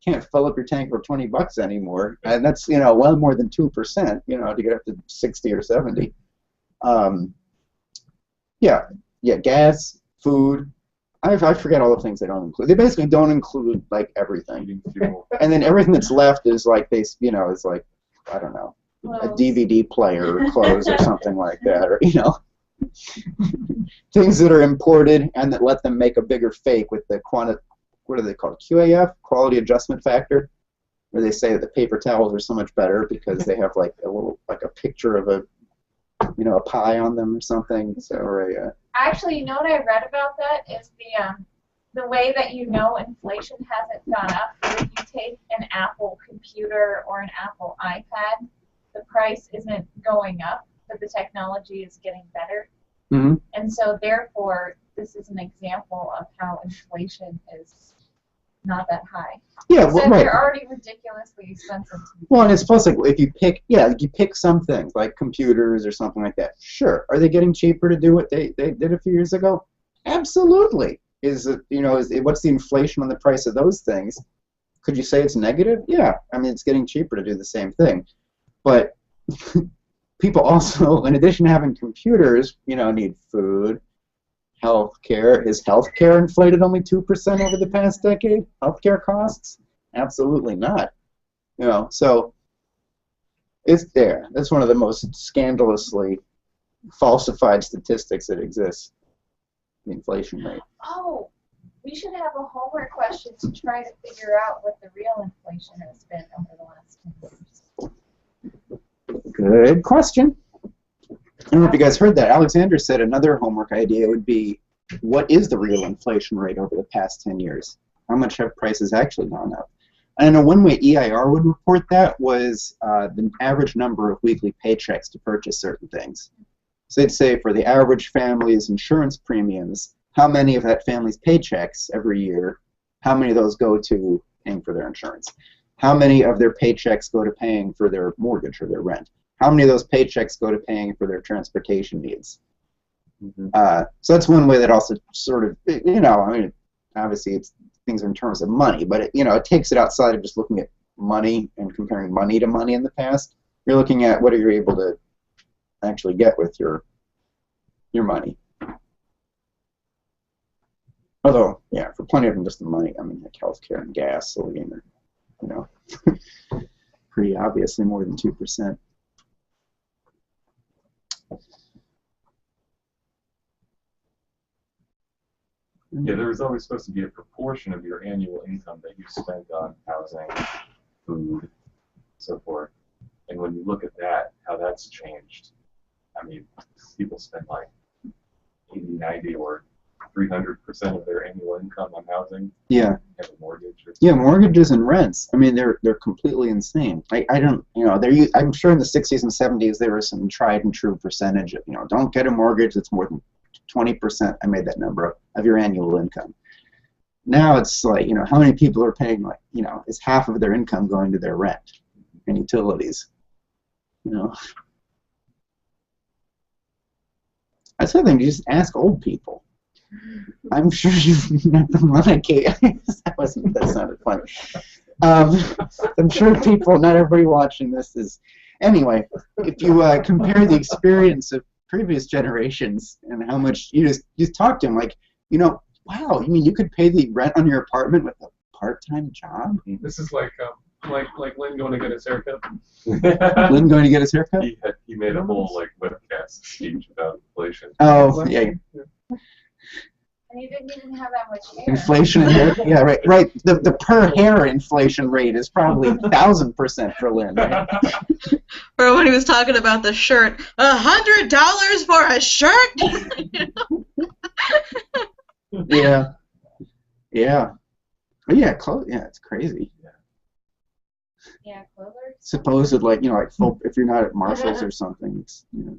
can't fill up your tank for $20 anymore, and that's well more than 2%, to get up to 60 or 70. Gas, food. I forget all the things they don't include. They basically don't include like everything, and then everything that's left is like is like I don't know, a DVD player or clothes or something like that, or things that are imported and that let them make a bigger fake with the what are they called? QAF, quality adjustment factor, where they say that the paper towels are so much better because they have like a picture of a pie on them or something. So Actually, what I read about that is the way that inflation hasn't gone up. If you take an Apple computer or an Apple iPad, the price isn't going up, but the technology is getting better. Mm-hmm. And so therefore, this is an example of how inflation is not that high. Yeah, so right. They're already ridiculously expensive. Well, and it's plus like if you pick some things like computers or something like that. Sure, are they getting cheaper to do what they did a few years ago? Absolutely. What's the inflation on the price of those things? Could you say it's negative? Yeah, I mean it's getting cheaper to do the same thing, but people also, in addition to having computers, need food, Healthcare. Is healthcare inflated only 2% over the past decade? Healthcare costs? Absolutely not. You know, so it's there. That's one of the most scandalously falsified statistics that exists. The inflation rate. Oh, we should have a homework question to try to figure out what the real inflation has been over the last 10 years. Good question. I don't know if you guys heard that. Alexander said another homework idea would be, what is the real inflation rate over the past 10 years? How much have prices actually gone up? I know one way EIR would report that was the average number of weekly paychecks to purchase certain things. So they'd say for the average family's insurance premiums, how many of that family's paychecks every year, how many of those go to paying for their insurance? How many of their paychecks go to paying for their mortgage or their rent? How many of those paychecks go to paying for their transportation needs? So that's one way that also sort of, you know, I mean, obviously it's things in terms of money, but it, you know, it takes it outside of just looking at money and comparing money to money in the past. You're looking at what are you able to actually get with your money. Although, yeah, for plenty of them, just the money. I mean, like healthcare and gasoline, or, you know, pretty obviously more than 2%. Yeah, there was always supposed to be a proportion of your annual income that you spent on housing, food, so forth. And when you look at that, how that's changed, I mean, people spend like 80, 90, or 300% of their annual income on housing. Yeah. Have a mortgage. Or yeah, mortgages and rents. I mean, they're completely insane. I don't, you know, I'm sure in the 60s and 70s there was some tried and true percentage of, you know, don't get a mortgage that's more than 20%. I made that number up of your annual income. Now it's like, you know, how many people are paying, like, you know, is half of their income going to their rent and utilities? You know, that's the thing. You just ask old people. I'm sure you've never that sounded funny. I'm sure people, not everybody watching this is. Anyway, if you compare the experience of previous generations and how much you talk to them, like, you know, wow, you mean you could pay the rent on your apartment with a part-time job? This is like Lynn going to get his haircut. Lynn going to get his haircut? He made a whole like webcast speech about inflation. Oh, yeah. And you didn't even have that much hair. Inflation in hair? Yeah, right. The per hair inflation rate is probably 1,000% for Lynn, right? Or when he was talking about the shirt, $100 for a shirt? Yeah. Yeah. Yeah, it's crazy. Yeah, clothes. Supposed, like, you know, like full, if you're not at Marshall's or something, it's, you know,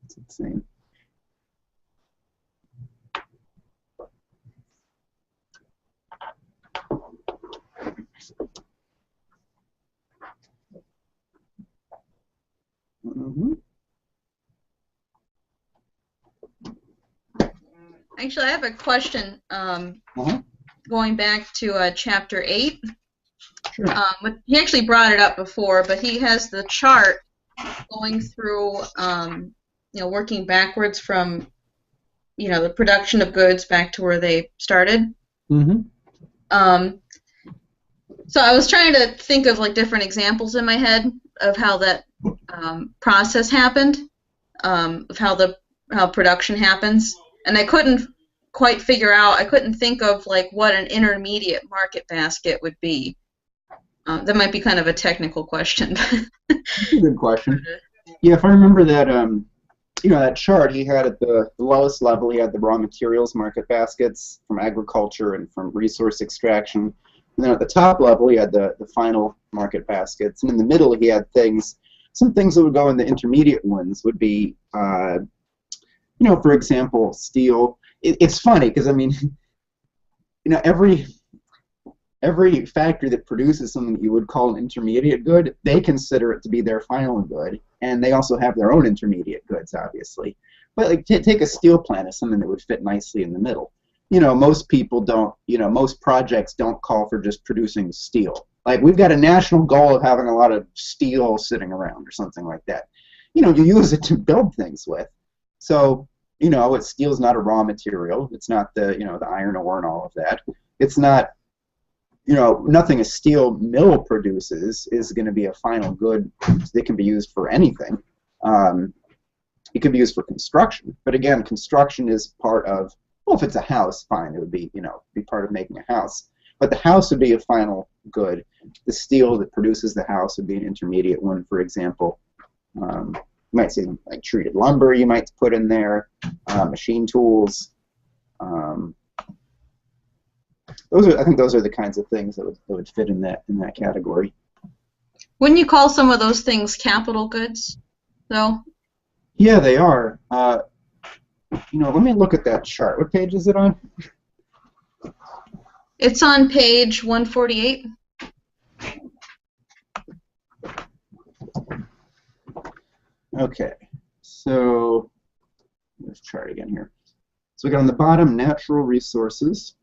it's insane. Actually, I have a question going back to Chapter 8. Sure. He actually brought it up before, but he has the chart going through, you know, working backwards from, you know, the production of goods back to where they started. So I was trying to think of, like, different examples in my head of how that process happened, of how production happens, and I couldn't quite figure out. I couldn't think of, like, what an intermediate market basket would be. That might be kind of a technical question. That's a good question. Yeah, if I remember that, you know, that chart he had at the lowest level, he had the raw materials market baskets from agriculture and from resource extraction. And then at the top level, he had the final market baskets. And in the middle, he had some things that would go in the intermediate ones would be, you know, for example, steel. It's funny because, I mean, you know, every factory that produces something that you would call an intermediate good, they consider it to be their final good. And they also have their own intermediate goods, obviously. But, like, take a steel plant as something that would fit nicely in the middle. You know, most people don't, you know, most projects don't call for just producing steel. Like, we've got a national goal of having a lot of steel sitting around or something like that. You know, you use it to build things with. So, you know, steel's not a raw material. It's not the, you know, the iron ore and all of that. It's not, you know, nothing a steel mill produces is going to be a final good that can be used for anything. It could be used for construction, but again, construction is part of, well, if it's a house, fine, it would be, you know, be part of making a house. But the house would be a final good. The steel that produces the house would be an intermediate one, for example. You might see like treated lumber you might put in there, machine tools. I think those are the kinds of things that would fit in that category. Wouldn't you call some of those things capital goods, though? Yeah, they are. You know, let me look at that chart. What page is it on? It's on page 148. Okay, so let's chart again here. So we got on the bottom natural resources,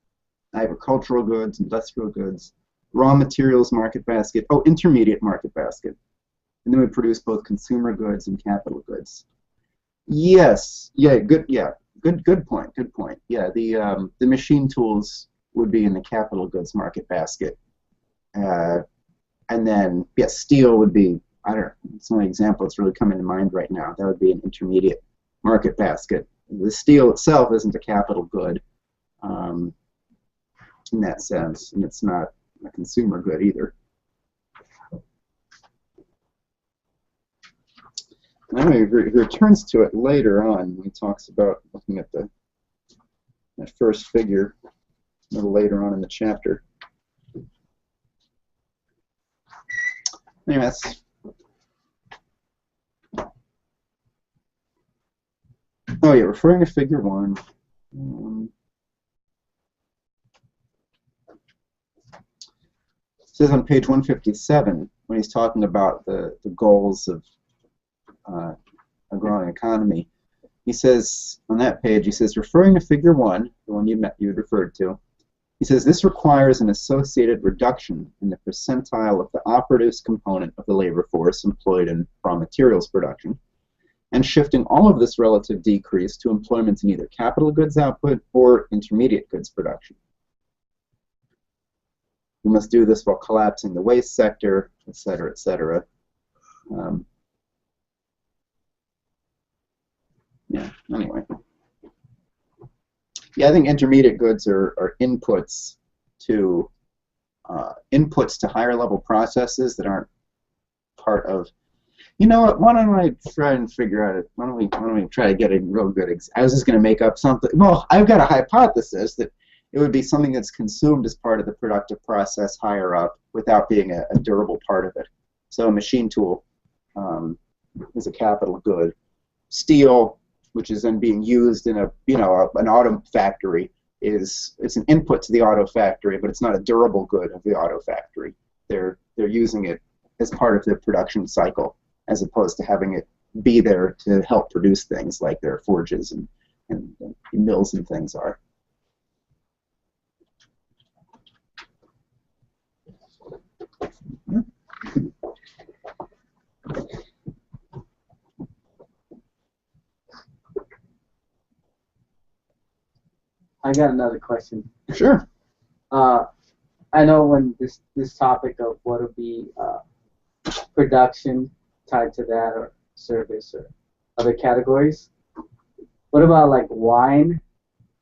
agricultural goods, industrial goods, raw materials market basket, oh, intermediate market basket. And then we produce both consumer goods and capital goods. Yes, good point, good point. Yeah, the machine tools would be in the capital goods market basket. And then, yeah, steel would be, I don't know, it's the only example that's really coming to mind right now. That would be an intermediate market basket. The steel itself isn't a capital good in that sense, and it's not a consumer good either. Anyway, he returns to it later on when he talks about looking at that first figure a little later on in the chapter. Anyway, that's... Oh yeah, referring to figure 1. It says on page 157 when he's talking about the goals of a growing economy. He says on that page, he says, referring to figure 1, the one you had referred to, he says this requires an associated reduction in the percentile of the operatives component of the labor force employed in raw materials production, and shifting all of this relative decrease to employment in either capital goods output or intermediate goods production. We must do this while collapsing the waste sector, et cetera, et cetera. Yeah, anyway. Yeah, I think intermediate goods are inputs to higher level processes that aren't part of. You know what? Why don't I try and figure out it? Why don't we try to get a real good? I was just going to make up something. Well, I've got a hypothesis that it would be something that's consumed as part of the productive process higher up, without being a durable part of it. So a machine tool is a capital good. Steel, which is then being used in an auto factory, it's an input to the auto factory, but it's not a durable good of the auto factory. They're using it as part of the production cycle, as opposed to having it be there to help produce things like their forges and mills and things are. I got another question. Sure. I know when this topic of what would be production tied to that, or service, or other categories. What about like wine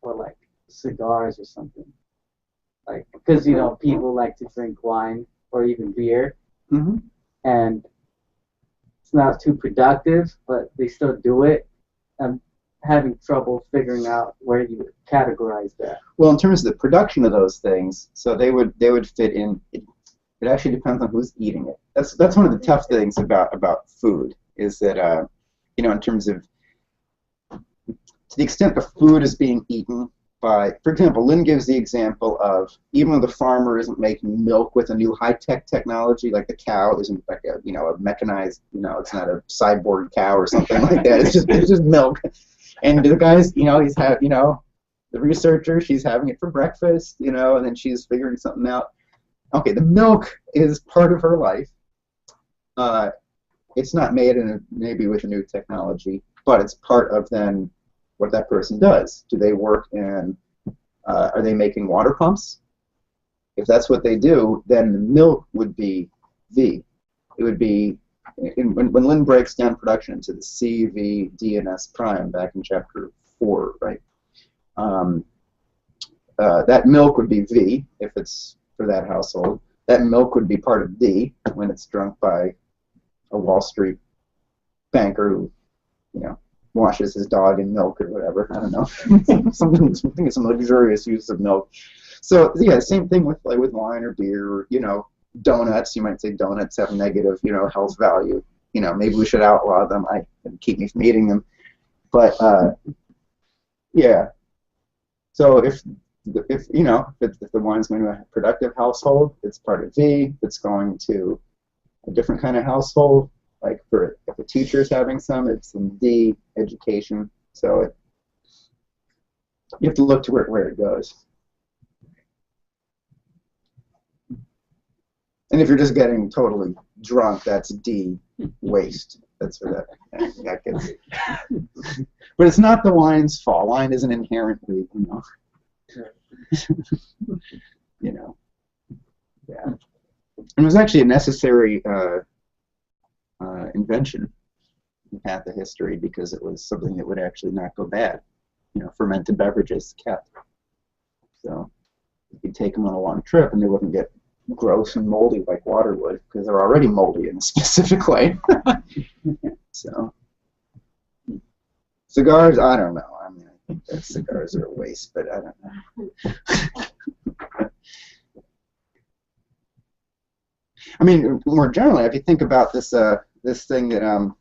or like cigars or something? Like, because you know people like to drink wine or even beer, and it's not too productive, but they still do it. I'm having trouble figuring out where you would categorize that. Well, in terms of the production of those things, so they would fit in. It actually depends on who's eating it. That's one of the tough things about food, is that in terms of, to the extent the food is being eaten by, for example, Lynn gives the example of, even though the farmer isn't making milk with a new high-tech technology, like the cow isn't like a mechanized, it's not a cyborg cow or something like that. It's just milk. And the guys, he's the researcher, she's having it for breakfast, and then she's figuring something out. Okay, the milk is part of her life. It's not made maybe with a new technology, but it's part of then what that person does. Do they work in, are they making water pumps? If that's what they do, then the milk would be V. It would be, when Lynn breaks down production into the C, V, D, and S prime back in chapter 4, right? That milk would be V if it's for that household. That milk would be part of D when it's drunk by a Wall Street banker who, you know, washes his dog in milk or whatever. I don't know. something some luxurious use of milk. So yeah, same thing with wine or beer, or, you know, donuts. You might say donuts have negative, you know, health value. You know, maybe we should outlaw them. I keep me from eating them. But yeah. So if you know, if the wine's going to a productive household, it's part of V. If it's going to a different kind of household, like if a teacher's having some, it's in D, education. So you have to look to where it goes. And if you're just getting totally drunk, that's D, waste. That's where that gets. But it's not the wine's fault. Wine isn't inherently, you know. You know. Yeah. And it was actually a necessary invention in the path of history because it was something that would actually not go bad. You know, fermented beverages kept. So you could take them on a long trip and they wouldn't get gross and moldy like water would because they're already moldy in a specific way. So cigars, I don't know. I mean, I think that cigars are a waste, but I don't know. I mean, more generally, if you think about this this thing that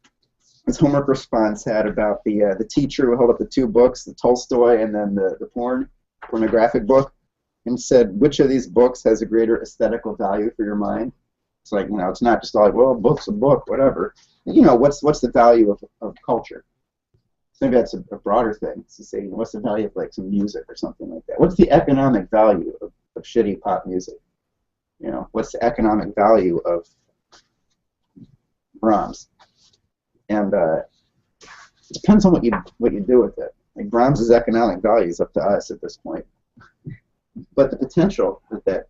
this homework response had about the teacher who held up the two books, the Tolstoy and then the pornographic book, and said, which of these books has a greater aesthetical value for your mind? It's like, you know, it's not just like, well, a book's a book, whatever. You know, what's the value of culture? Maybe that's a broader thing to say, you know, what's the value of like some music or something like that? What's the economic value of shitty pop music? You know, what's the economic value of Brahms? And it depends on what you do with it. Like Brahms' economic value is up to us at this point. But the potential that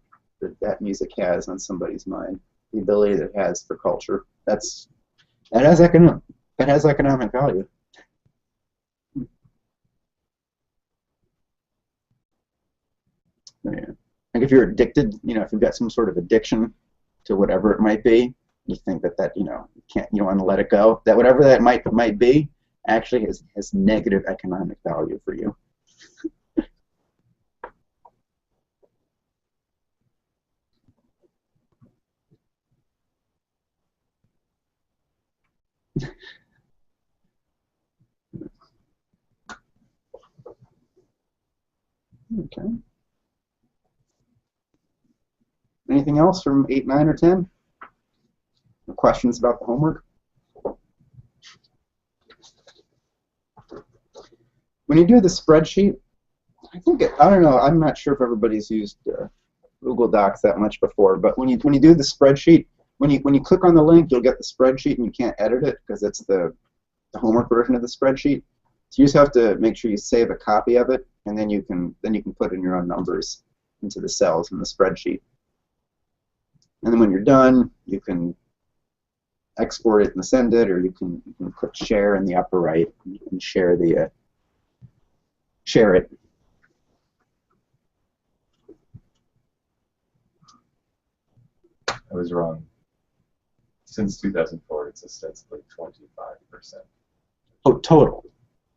music has on somebody's mind, the ability that it has for culture, that has economic value. Yeah. Like if you're addicted, you know, if you've got some sort of addiction to whatever it might be, you think that you know, you don't want to let it go. That whatever that might be actually has negative economic value for you. Okay. Anything else from 8, 9, or 10? Questions about the homework? When you do the spreadsheet, I don't know, I'm not sure if everybody's used Google Docs that much before, but when you do the spreadsheet, when you click on the link, you'll get the spreadsheet and you can't edit it because it's the homework version of the spreadsheet. So you just have to make sure you save a copy of it, and then you can put in your own numbers into the cells in the spreadsheet. And then when you're done, you can export it and send it, or you can click share in the upper right and share it. I was wrong. Since 2004, it's ostensibly 25%. Oh, total.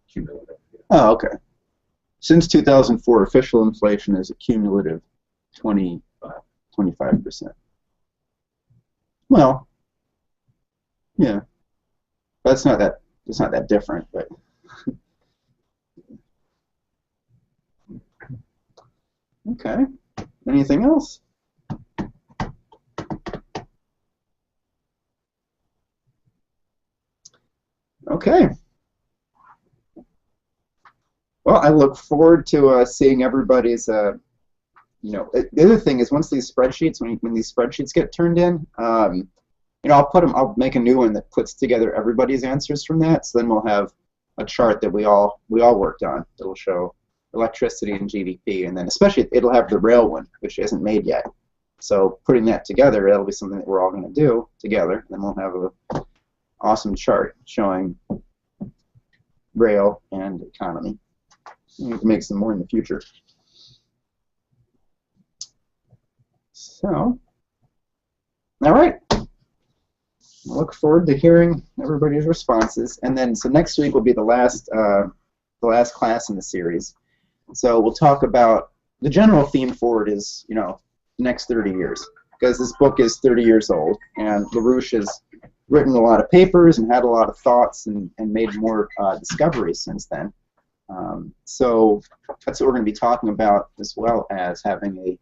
Cumulative. Oh, okay. Since 2004, official inflation is a cumulative 25%. Well, yeah, it's not that different, but okay. Anything else? Okay. Well, I look forward to seeing everybody's. You know, the other thing is once these spreadsheets, when these spreadsheets get turned in, you know, I'll make a new one that puts together everybody's answers from that. So then we'll have a chart that we all worked on. It'll show electricity and GDP, and then especially it'll have the rail one, which isn't made yet. So putting that together, that'll be something that we're all going to do together. Then we'll have a awesome chart showing rail and economy. We can make some more in the future. So, all right. I look forward to hearing everybody's responses, and then so next week will be the last class in the series. So we'll talk about the general theme for it is, you know, the next 30 years, because this book is 30 years old, and LaRouche has written a lot of papers and had a lot of thoughts and made more discoveries since then. So that's what we're going to be talking about, as well as having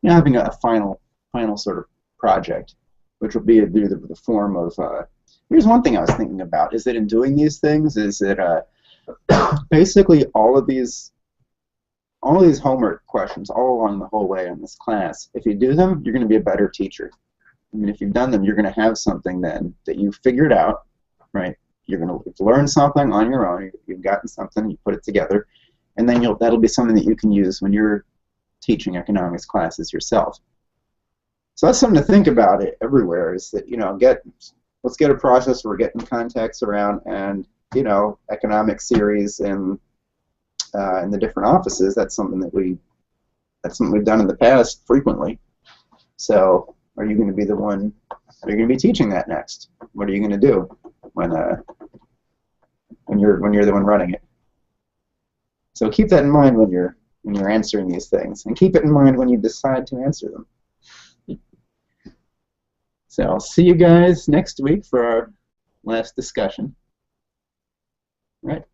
a final sort of project, which will be through the form of. Here's one thing I was thinking about: is that in doing these things, is that basically all of these homework questions all along the whole way in this class, if you do them, you're going to be a better teacher. I mean, if you've done them, you're going to have something then that you figured out, right? You're going to learn something on your own. You've gotten something, you put it together, and then that'll be something that you can use when you're teaching economics classes yourself. So that's something to think about it everywhere, is that, you know, let's get a process where we're getting contacts around, and, you know, economic series and in the different offices. That's something we've done in the past frequently. So are you going to be the one? Are you going to be teaching that next? What are you going to do when you're the one running it? So keep that in mind when you're answering these things, and keep it in mind when you decide to answer them. So I'll see you guys next week for our last discussion. All right.